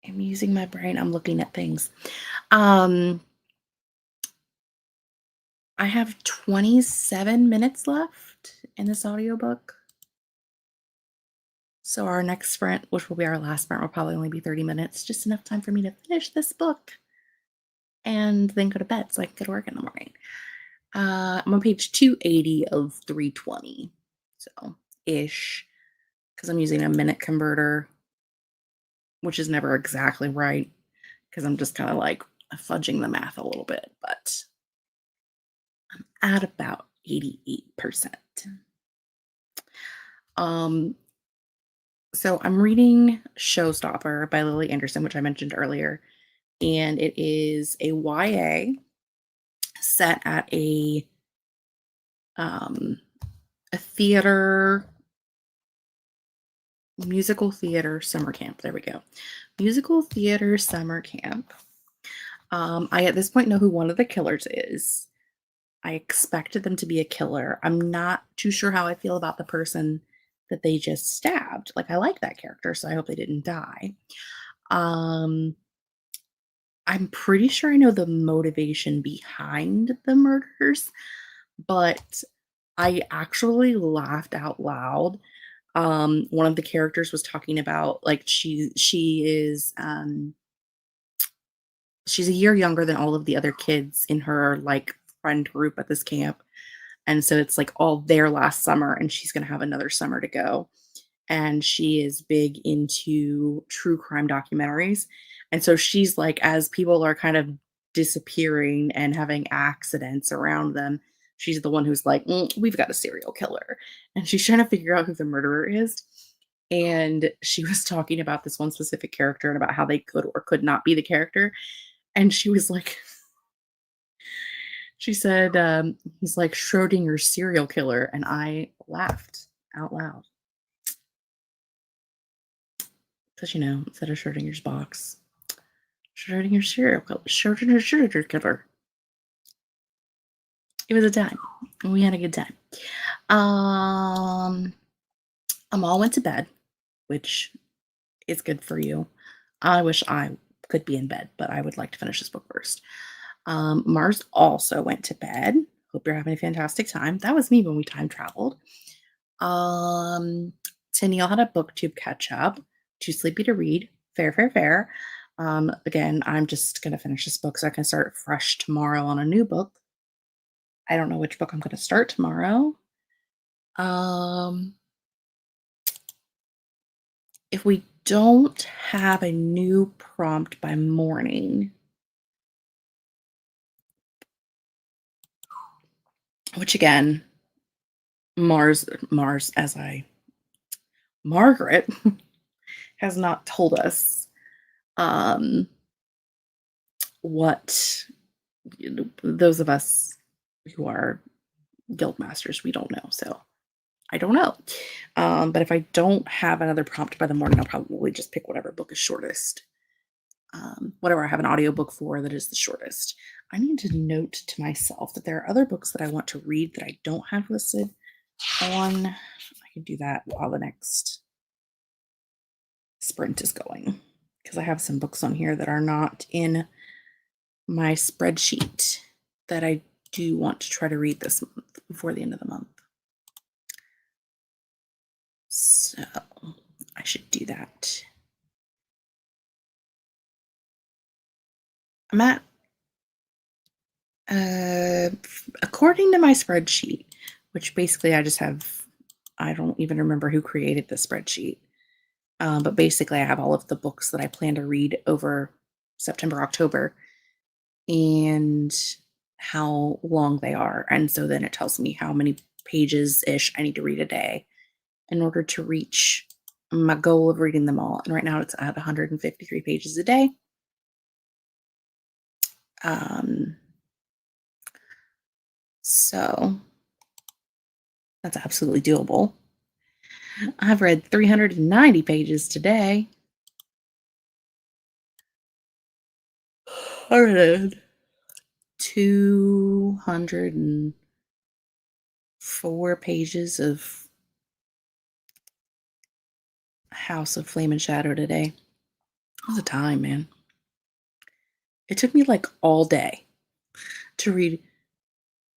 am using my brain. I'm looking at things. I have 27 minutes left in this audiobook. So our next sprint, which will be our last sprint, will probably only be 30 minutes. Just enough time for me to finish this book and then go to bed so I can go to work in the morning. I'm on page 280 of 320. So ish. Because I'm using a minute converter, which is never exactly right. Because I'm just kind of like fudging the math a little bit. But I'm at about 88%. So I'm reading Showstopper by Lily Anderson, which I mentioned earlier, and it is a YA set at a musical theater summer camp. There we go. Musical theater summer camp. I at this point know who one of the killers is. I expected them to be a killer. I'm not too sure how I feel about the person that they just stabbed. Like, I like that character, so I hope they didn't die. I'm pretty sure I know the motivation behind the murders, but I actually laughed out loud. One of the characters was talking about, like, she's a year younger than all of the other kids in her, like, friend group at this camp. And so it's like all their last summer, and she's going to have another summer to go. And she is big into true crime documentaries. And so she's like, as people are kind of disappearing and having accidents around them, she's the one who's like, we've got a serial killer. And she's trying to figure out who the murderer is. And she was talking about this one specific character and about how they could or could not be the character. And she was like, she said, he's like Schrodinger's serial killer. And I laughed out loud. Because, instead of Schrodinger's box, Schrodinger's serial killer. Schrodinger's killer. It was a time. We had a good time. All went to bed, which is good for you. I wish I could be in bed, but I would like to finish this book first. Mars also went to bed. Hope you're having a fantastic time. That was me when we time traveled. Tennille had a booktube catch up. Too sleepy to read. Fair. Again, I'm just going to finish this book so I can start fresh tomorrow on a new book. I don't know which book I'm going to start tomorrow. If we don't have a new prompt by morning, which again, Margaret has not told us what those of us who are guild masters, we don't know. So I don't know. But if I don't have another prompt by the morning, I'll probably just pick whatever book is shortest. Whatever I have an audiobook for that is the shortest. I need to note to myself that there are other books that I want to read that I don't have listed on. I can do that while the next sprint is going, because I have some books on here that are not in my spreadsheet that I do want to try to read this month before the end of the month. So I should do that. I'm at, according to my spreadsheet, which basically I don't even remember who created the spreadsheet. But basically, I have all of the books that I plan to read over September, October, and how long they are. And so then it tells me how many pages ish I need to read a day in order to reach my goal of reading them all. And right now it's at 153 pages a day. So that's absolutely doable. I've read 390 pages today. I read 204 pages of House of Flame and Shadow today. All the time, man. It took me like all day to read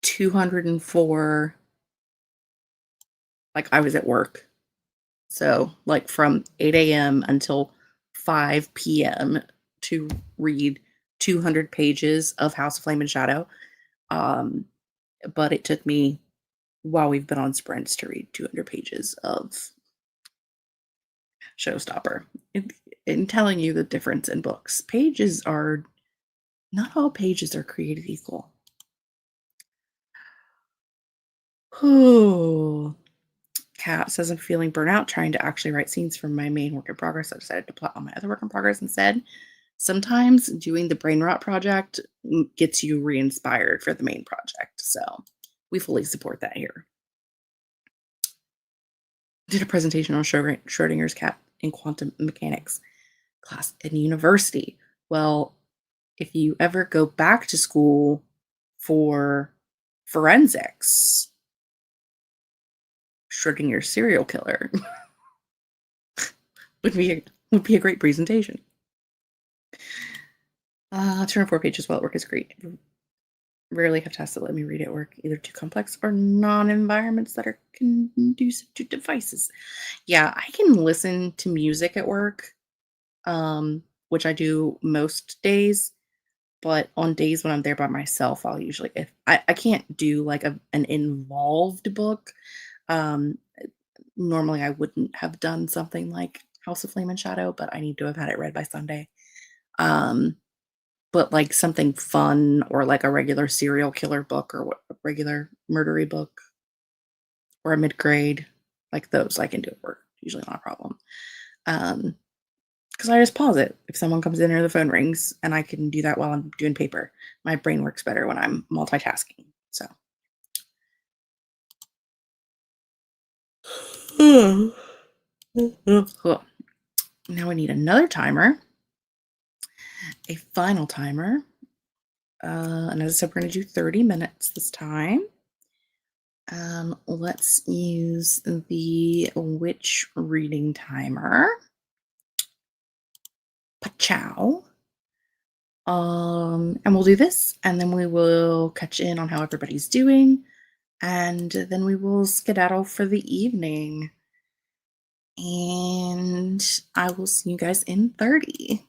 204. Like, I was at work. So, like, from 8 a.m. until 5 p.m. to read 200 pages of House of Flame and Shadow. But it took me, while we've been on sprints, to read 200 pages of Showstopper. In telling you the difference in books, not all pages are created equal. Oh, Kat says I'm feeling burnout trying to actually write scenes for my main work in progress. I decided to plot on my other work in progress instead. Sometimes doing the brain rot project gets you re-inspired for the main project. So we fully support that here. Did a presentation on Schrodinger's cat in quantum mechanics class in university. Well, if you ever go back to school for forensics, Schrodinger's serial killer would be a great presentation. 204 pages while at work is great. Rarely have tasks that let me read at work, either too complex or non-environments that are conducive to devices. Yeah, I can listen to music at work, which I do most days. But on days when I'm there by myself, I'll usually, if I can't do like an involved book. Normally I wouldn't have done something like House of Flame and Shadow, but I need to have had it read by Sunday. But like something fun, or like a regular serial killer book, or a regular murdery book, or a mid-grade, like those I can do at work. Usually not a problem. Because I just pause it if someone comes in or the phone rings, and I can do that while I'm doing paper. My brain works better when I'm multitasking. So. Now we need another timer, a final timer. And as I said, we're going to do 30 minutes this time. Let's use the witch reading timer. Pachow. And we'll do this, and then we will catch in on how everybody's doing, and then we will skedaddle for the evening. And I will see you guys in 30.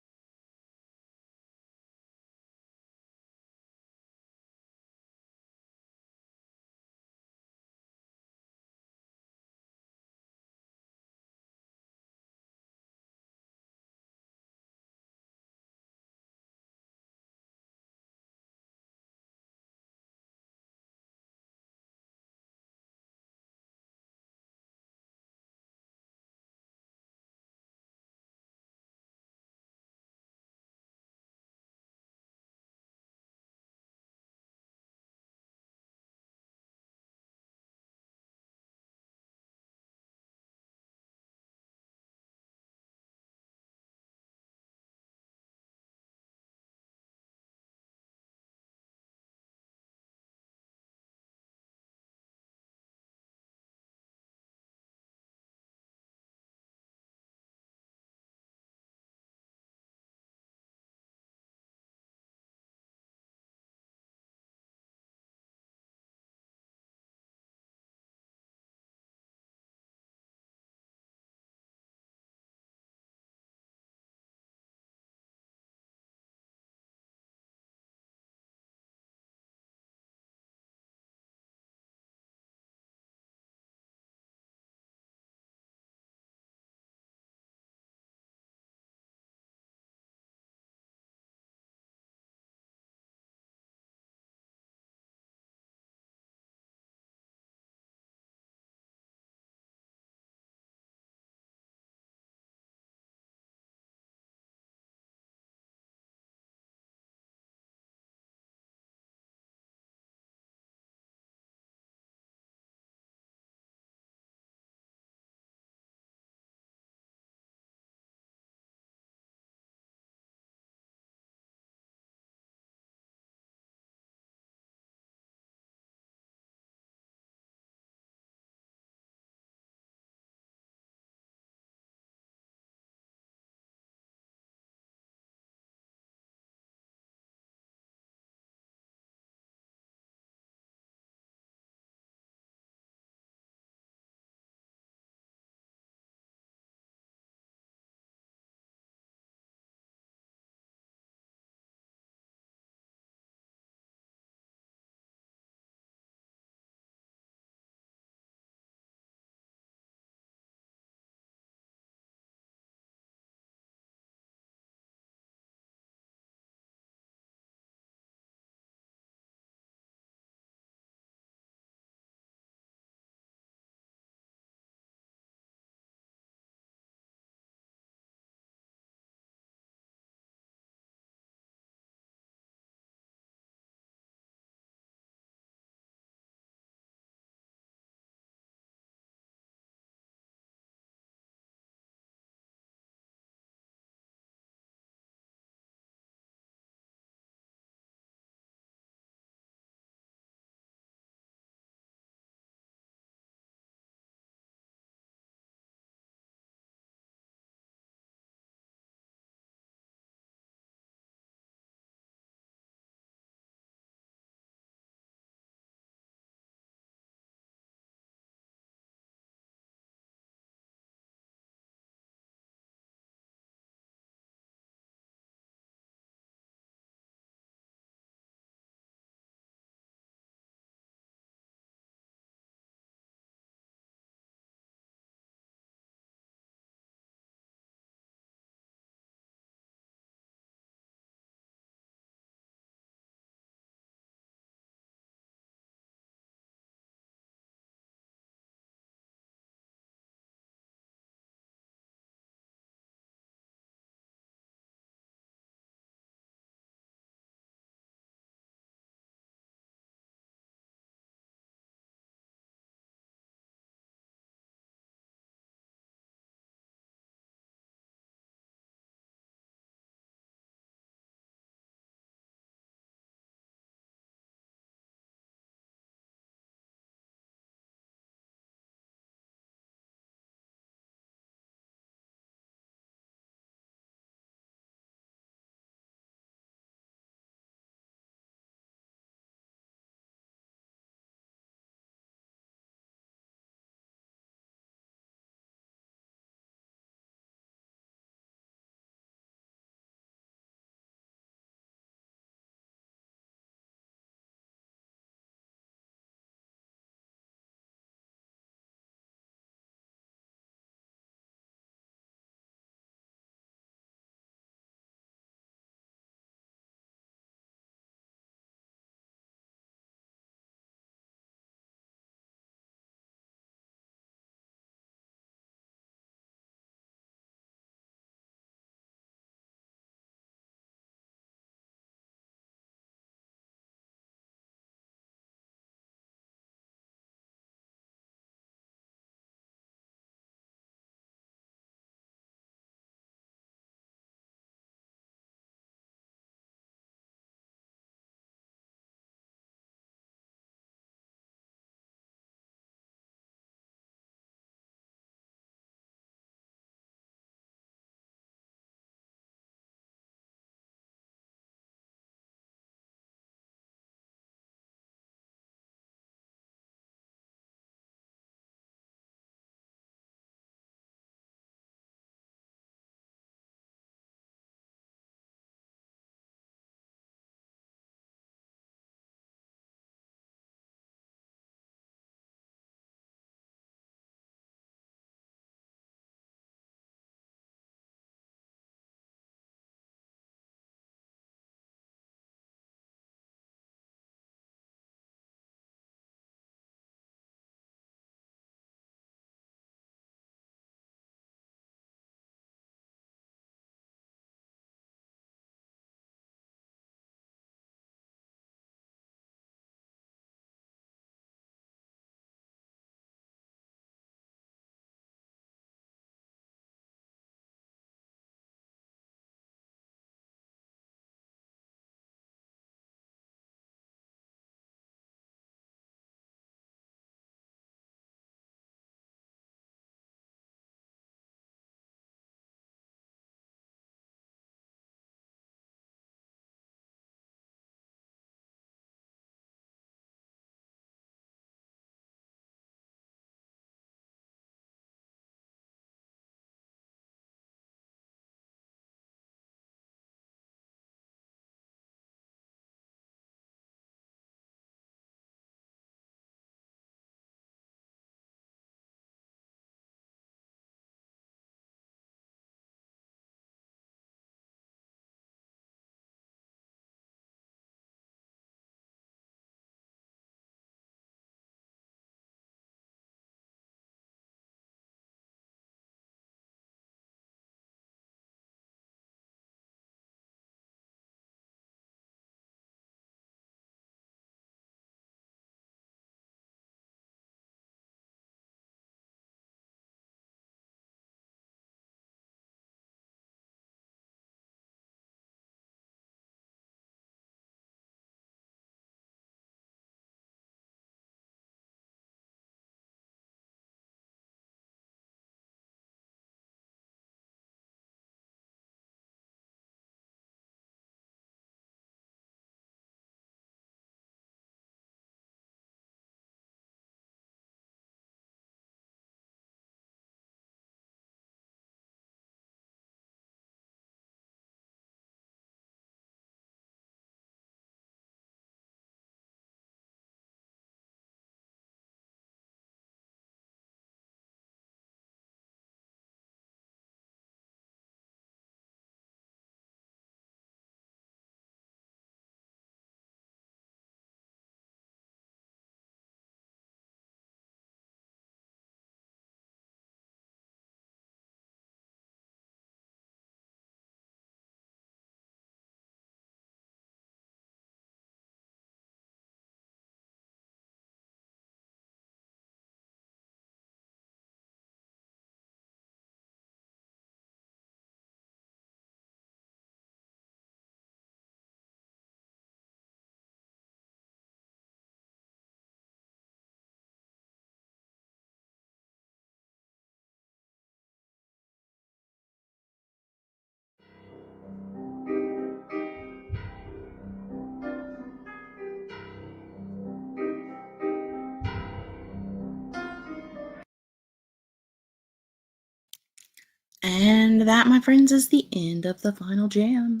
that, my friends, is the end of the final jam.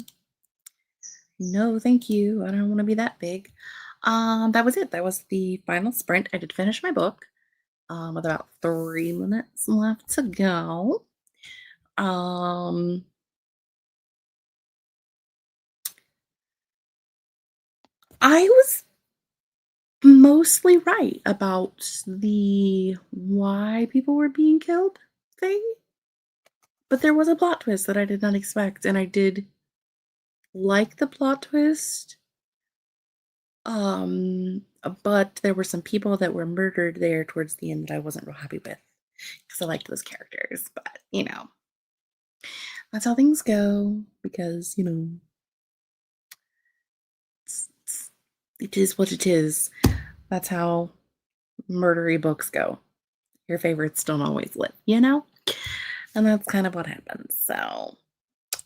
No, thank you. I don't want to be that big. That was it. That was the final sprint. I did finish my book with about 3 minutes left to go. I was mostly right about the why people were being killed thing, but there was a plot twist that I did not expect, and I did like the plot twist. But there were some people that were murdered there towards the end that I wasn't real happy with because I liked those characters. But that's how things go because it is what it is. That's how murdery books go. Your favorites don't always live, and that's kind of what happens. So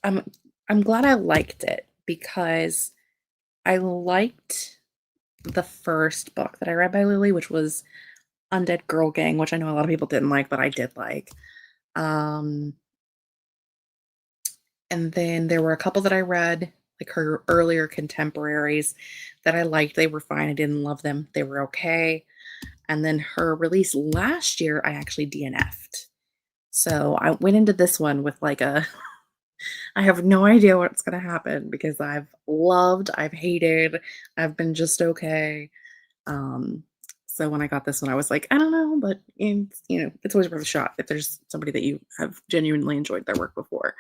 I'm glad I liked it because I liked the first book that I read by Lily, which was Undead Girl Gang, which I know a lot of people didn't like, but I did like. And then there were a couple that I read, like her earlier contemporaries, that I liked. They were fine. I didn't love them. They were okay. And then her release last year, I actually DNF'd. So I went into this one with like I have no idea what's going to happen because I've loved, I've hated, I've been just okay. So when I got this one, I was like, I don't know, but it's always worth a shot. If there's somebody that you have genuinely enjoyed their work before,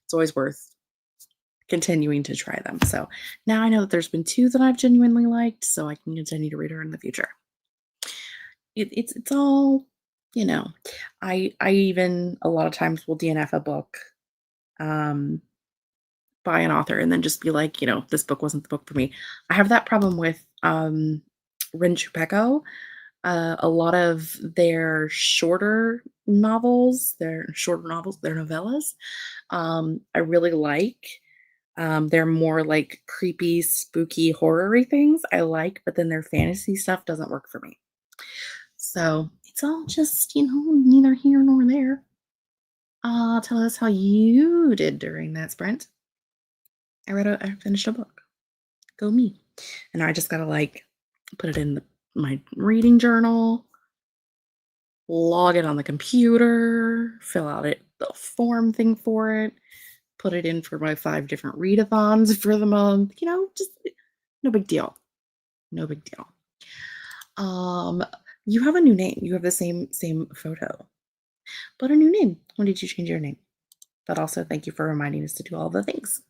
it's always worth continuing to try them. So now I know that there's been 2 that I've genuinely liked, so I can continue to read her in the future. It's all, I even a lot of times will DNF a book by an author and then just be like, this book wasn't the book for me. I have that problem with Rin Chupeco. A lot of their shorter novels, their novellas, I really like. They're more like creepy, spooky, horror-y things I like, but then their fantasy stuff doesn't work for me. So it's all just, neither here nor there. Tell us how you did during that sprint. I finished a book. Go me. And I just gotta put it in my reading journal, log it on the computer, fill out the form thing for it, put it in for my 5 different readathons for the month. Just no big deal. No big deal. You have a new name. You have the same photo, but a new name. When did you change your name? But also thank you for reminding us to do all the things.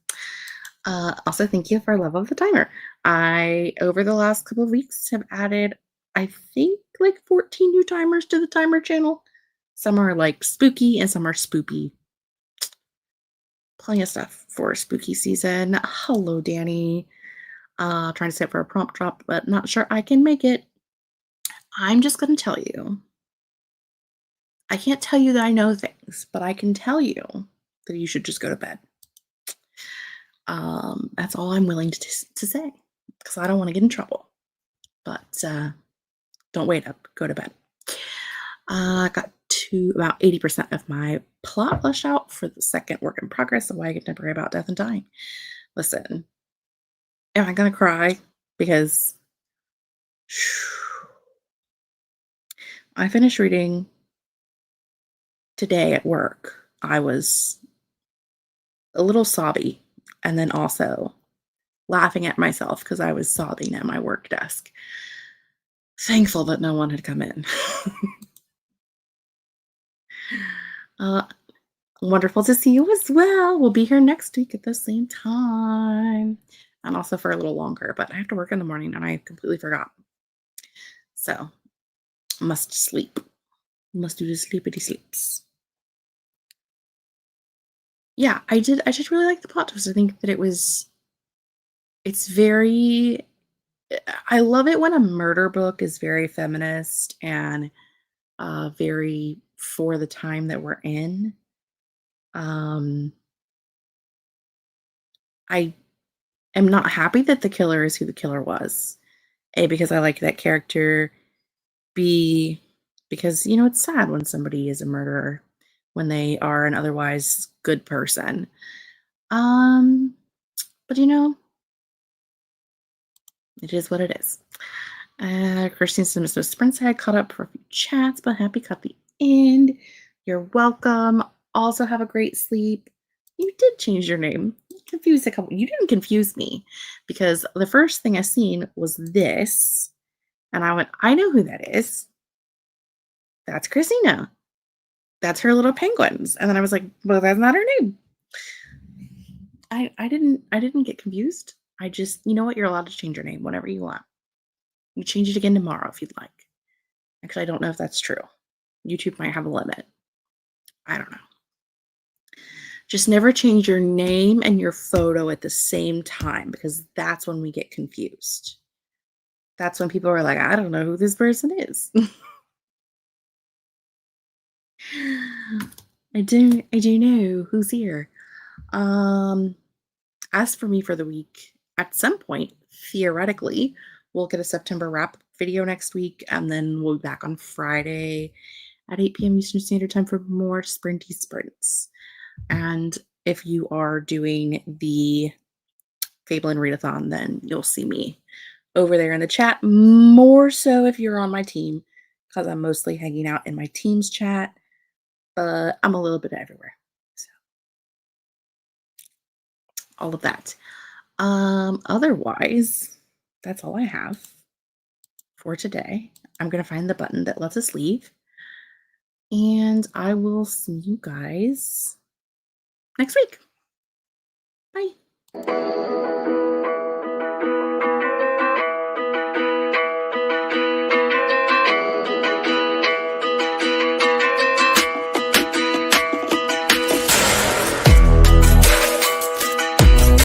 Also, thank you for love of the timer. I, over the last couple of weeks, have added, I think, 14 new timers to the timer channel. Some are spooky and some are spoopy. Plenty of stuff for spooky season. Hello, Danny. Trying to set for a prompt drop, but not sure I can make it. I'm just going to tell you. I can't tell you that I know things, but I can tell you that you should just go to bed. That's all I'm willing to say because I don't want to get in trouble. But don't wait up. Go to bed. I got to about 80% of my plot fleshed out for the second work in progress of Why I Get Temporary About Death and Dying. Listen, am I going to cry? Because I finished reading today at work. I was a little sobby and then also laughing at myself because I was sobbing at my work desk. Thankful that no one had come in. Wonderful to see you as well. We'll be here next week at the same time. And also for a little longer, but I have to work in the morning and I completely forgot. So, must sleep. Must do the sleepity sleeps. Yeah, I did really like the plot twist. I think that it's very, I love it when a murder book is very feminist and very for the time that we're in. I am not happy that the killer is who the killer was. A, because I like that character. B, because, it's sad when somebody is a murderer, when they are an otherwise good person. But it is what it is. Christine Simmons, so sprints had caught up for a few chats, but happy caught the end. You're welcome. Also have a great sleep. You did change your name. You confused a couple. You didn't confuse me because the first thing I seen was this, and I went, I know who that is. That's Christina. That's her little penguins. And then I was like, well, that's not her name. I didn't get confused. I just, you know what? You're allowed to change your name whenever you want. You change it again tomorrow if you'd like. Actually, I don't know if that's true. YouTube might have a limit. I don't know. Just never change your name and your photo at the same time because that's when we get confused. That's when people are like, I don't know who this person is. I do know who's here. As for me for the week, at some point, theoretically, we'll get a September wrap video next week, and then we'll be back on Friday at 8 p.m. Eastern Standard Time for more sprinty sprints. And if you are doing the Fablen Readathon, then you'll see me over there in the chat, more so if you're on my team, because I'm mostly hanging out in my team's chat, but I'm a little bit everywhere. So all of that. Otherwise, that's all I have for today. I'm going to find the button that lets us leave. And I will see you guys next week. Bye.